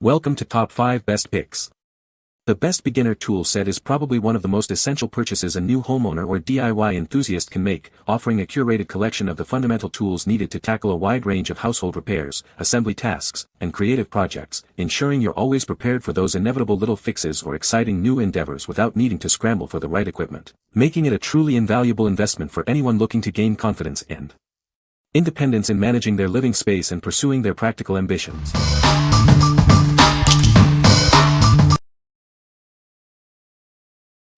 Welcome to Top 5 Best Picks. The Best Beginner Tool Set is probably one of the most essential purchases a new homeowner or DIY enthusiast can make, offering a curated collection of the fundamental tools needed to tackle a wide range of household repairs, assembly tasks, and creative projects, ensuring you're always prepared for those inevitable little fixes or exciting new endeavors without needing to scramble for the right equipment, making it a truly invaluable investment for anyone looking to gain confidence and independence in managing their living space and pursuing their practical ambitions.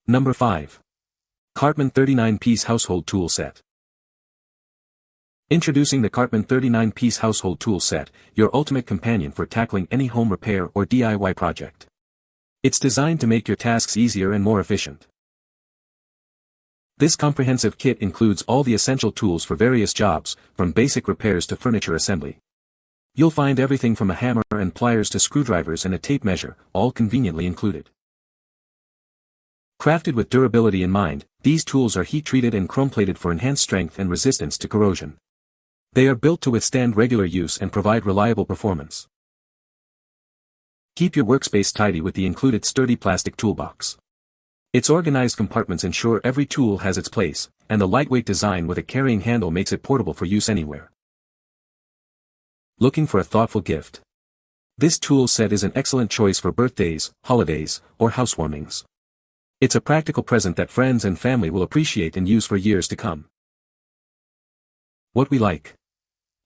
Number 5. CARTMAN 39-Piece Household Tool Set. Introducing the CARTMAN 39-Piece Household Tool Set, your ultimate companion for tackling any home repair or DIY project. It's designed to make your tasks easier and more efficient. This comprehensive kit includes all the essential tools for various jobs, from basic repairs to furniture assembly. You'll find everything from a hammer and pliers to screwdrivers and a tape measure, all conveniently included. Crafted with durability in mind, these tools are heat-treated and chrome-plated for enhanced strength and resistance to corrosion. They are built to withstand regular use and provide reliable performance. Keep your workspace tidy with the included sturdy plastic toolbox. Its organized compartments ensure every tool has its place, and the lightweight design with a carrying handle makes it portable for use anywhere. Looking for a thoughtful gift? This tool set is an excellent choice for birthdays, holidays, or housewarmings. It's a practical present that friends and family will appreciate and use for years to come. What we like.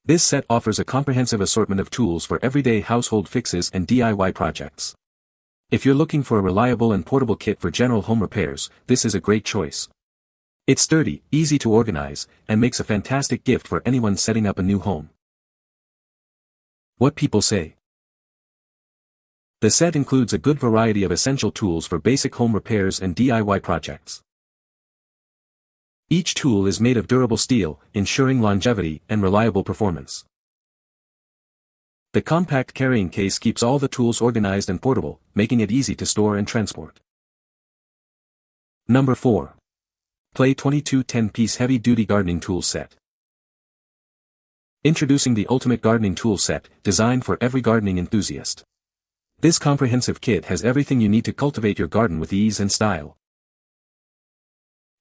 This set offers a comprehensive assortment of tools for everyday household fixes and DIY projects. If you're looking for a reliable and portable kit for general home repairs, this is a great choice. It's sturdy, easy to organize, and makes a fantastic gift for anyone setting up a new home. What people say. The set includes a good variety of essential tools for basic home repairs and DIY projects. Each tool is made of durable steel, ensuring longevity and reliable performance. The compact carrying case keeps all the tools organized and portable, making it easy to store and transport. Number 4. Play 22 10-Piece Heavy-Duty Gardening Tool Set. Introducing the ultimate gardening tool set, designed for every gardening enthusiast. This comprehensive kit has everything you need to cultivate your garden with ease and style.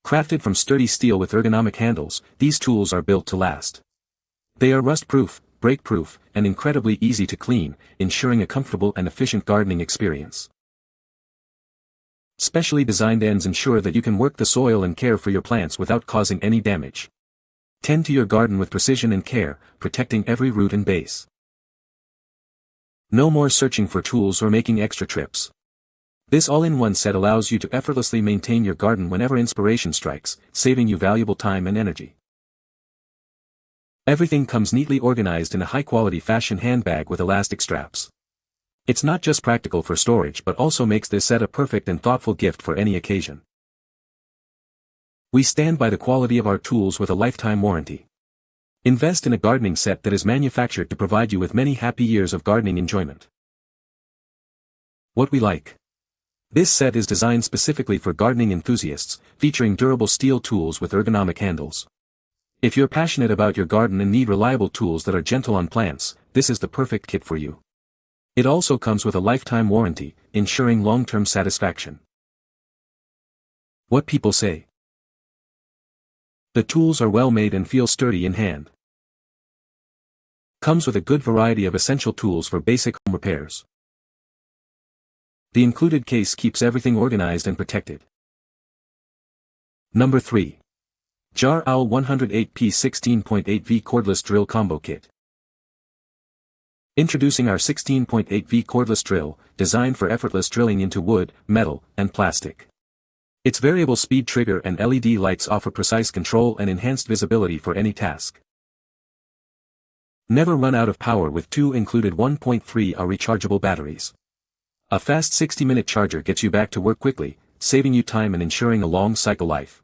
Crafted from sturdy steel with ergonomic handles, these tools are built to last. They are rust-proof, break-proof, and incredibly easy to clean, ensuring a comfortable and efficient gardening experience. Specially designed ends ensure that you can work the soil and care for your plants without causing any damage. Tend to your garden with precision and care, protecting every root and base. No more searching for tools or making extra trips. This all-in-one set allows you to effortlessly maintain your garden whenever inspiration strikes, saving you valuable time and energy. Everything comes neatly organized in a high-quality fashion handbag with elastic straps. It's not just practical for storage but also makes this set a perfect and thoughtful gift for any occasion. We stand by the quality of our tools with a lifetime warranty. Invest in a gardening set that is manufactured to provide you with many happy years of gardening enjoyment. What we like. This set is designed specifically for gardening enthusiasts, featuring durable steel tools with ergonomic handles. If you're passionate about your garden and need reliable tools that are gentle on plants, this is the perfect kit for you. It also comes with a lifetime warranty, ensuring long-term satisfaction. What people say. The tools are well made and feel sturdy in hand. Comes with a good variety of essential tools for basic home repairs. The included case keeps everything organized and protected. Number 3. Jar Owl 108-Piece 16.8V Cordless Drill Combo Kit. Introducing our 16.8V cordless drill, designed for effortless drilling into wood, metal, and plastic. Its variable speed trigger and LED lights offer precise control and enhanced visibility for any task. Never run out of power with two included 1.3Ah rechargeable batteries. A fast 60-minute charger gets you back to work quickly, saving you time and ensuring a long cycle life.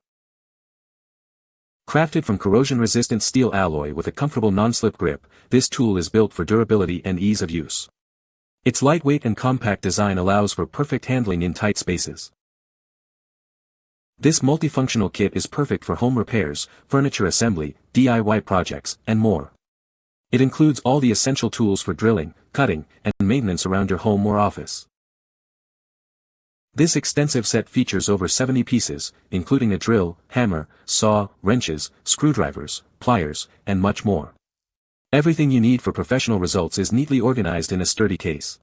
Crafted from corrosion-resistant steel alloy with a comfortable non-slip grip, this tool is built for durability and ease of use. Its lightweight and compact design allows for perfect handling in tight spaces. This multifunctional kit is perfect for home repairs, furniture assembly, DIY projects, and more. It includes all the essential tools for drilling, cutting, and maintenance around your home or office. This extensive set features over 70 pieces, including a drill, hammer, saw, wrenches, screwdrivers, pliers, and much more. Everything you need for professional results is neatly organized in a sturdy case.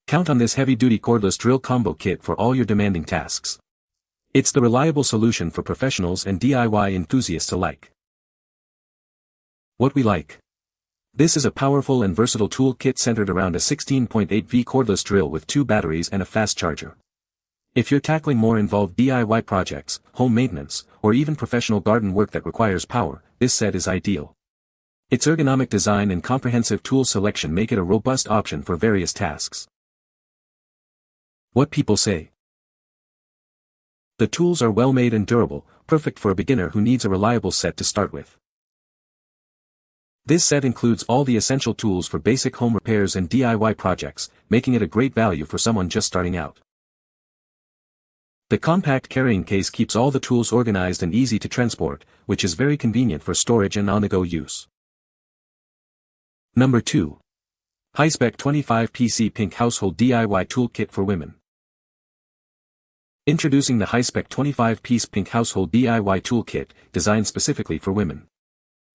Count on this heavy-duty cordless drill combo kit for all your demanding tasks. It's the reliable solution for professionals and DIY enthusiasts alike. What we like. This is a powerful and versatile tool kit centered around a 16.8V cordless drill with 2 batteries and a fast charger. If you're tackling more involved DIY projects, home maintenance, or even professional garden work that requires power, this set is ideal. Its ergonomic design and comprehensive tool selection make it a robust option for various tasks. What people say. The tools are well made and durable, perfect for a beginner who needs a reliable set to start with. This set includes all the essential tools for basic home repairs and DIY projects, making it a great value for someone just starting out. The compact carrying case keeps all the tools organized and easy to transport, which is very convenient for storage and on-the-go use. Number 2. Hi-Spec 25PC Pink Household DIY Toolkit for Women. Introducing the Hi-Spec 25-piece Pink Household DIY Toolkit, designed specifically for women.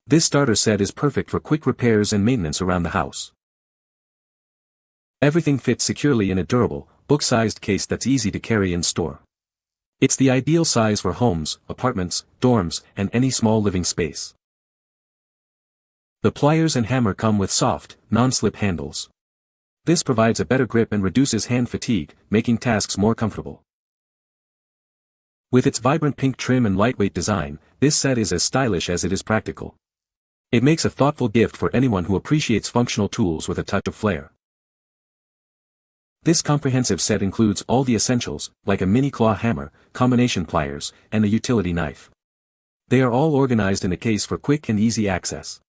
This starter set is perfect for quick repairs and maintenance around the house. Everything fits securely in a durable, book-sized case that's easy to carry and store. It's the ideal size for homes, apartments, dorms, and any small living space. The pliers and hammer come with soft, non-slip handles. This provides a better grip and reduces hand fatigue, making tasks more comfortable. With its vibrant pink trim and lightweight design, this set is as stylish as it is practical. It makes a thoughtful gift for anyone who appreciates functional tools with a touch of flair. This comprehensive set includes all the essentials, like a mini claw hammer, combination pliers, and a utility knife. They are all organized in a case for quick and easy access.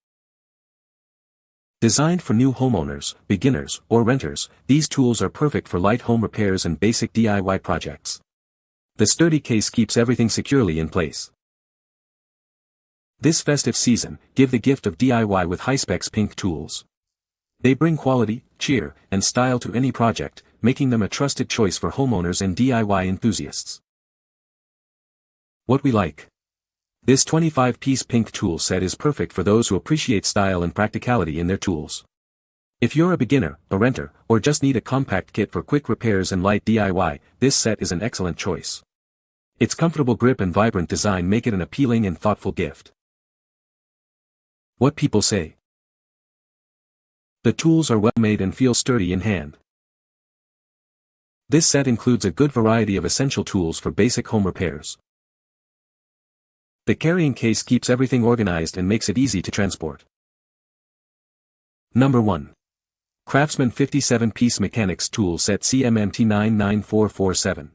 Designed for new homeowners, beginners, or renters, these tools are perfect for light home repairs and basic DIY projects. The sturdy case keeps everything securely in place. This festive season, give the gift of DIY with Hi-Spec's pink tools. They bring quality, cheer, and style to any project, making them a trusted choice for homeowners and DIY enthusiasts. What we like. This 25-piece pink tool set is perfect for those who appreciate style and practicality in their tools. If you're a beginner, a renter, or just need a compact kit for quick repairs and light DIY, this set is an excellent choice. Its comfortable grip and vibrant design make it an appealing and thoughtful gift. What people say. The tools are well made and feel sturdy in hand. This set includes a good variety of essential tools for basic home repairs. The carrying case keeps everything organized and makes it easy to transport. Number 1. CRAFTSMAN 57-piece Mechanics Tool Set CMMT 99447.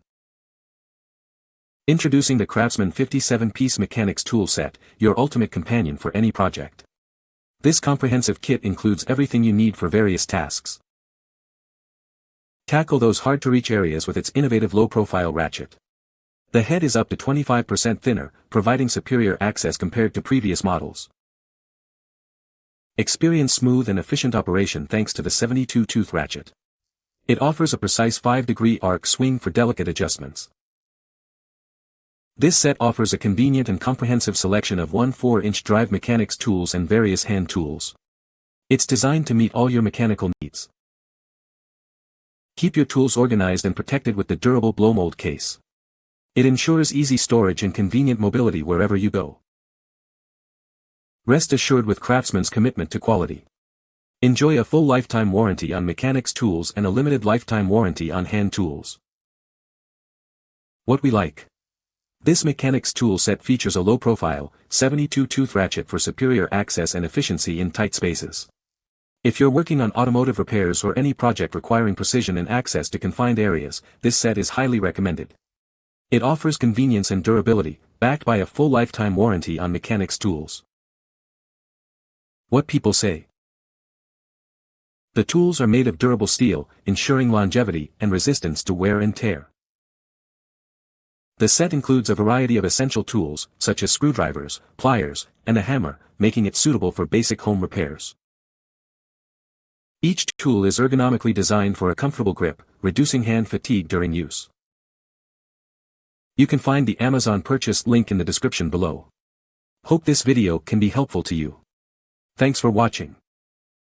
Introducing the CRAFTSMAN 57-piece Mechanics Tool Set, your ultimate companion for any project. This comprehensive kit includes everything you need for various tasks. Tackle those hard-to-reach areas with its innovative low-profile ratchet. The head is up to 25% thinner, providing superior access compared to previous models. Experience smooth and efficient operation thanks to the 72-tooth ratchet. It offers a precise 5-degree arc swing for delicate adjustments. This set offers a convenient and comprehensive selection of 1/4-inch drive mechanics tools and various hand tools. It's designed to meet all your mechanical needs. Keep your tools organized and protected with the durable blow-mold case. It ensures easy storage and convenient mobility wherever you go. Rest assured with CRAFTSMAN's commitment to quality. Enjoy a full lifetime warranty on mechanics tools and a limited lifetime warranty on hand tools. What we like. This mechanics tool set features a low-profile, 72-tooth ratchet for superior access and efficiency in tight spaces. If you're working on automotive repairs or any project requiring precision and access to confined areas, this set is highly recommended. It offers convenience and durability, backed by a full lifetime warranty on mechanics tools. What people say. The tools are made of durable steel, ensuring longevity and resistance to wear and tear. The set includes a variety of essential tools, such as screwdrivers, pliers, and a hammer, making it suitable for basic home repairs. Each tool is ergonomically designed for a comfortable grip, reducing hand fatigue during use. You can find the Amazon purchase link in the description below. Hope this video can be helpful to you. Thanks for watching.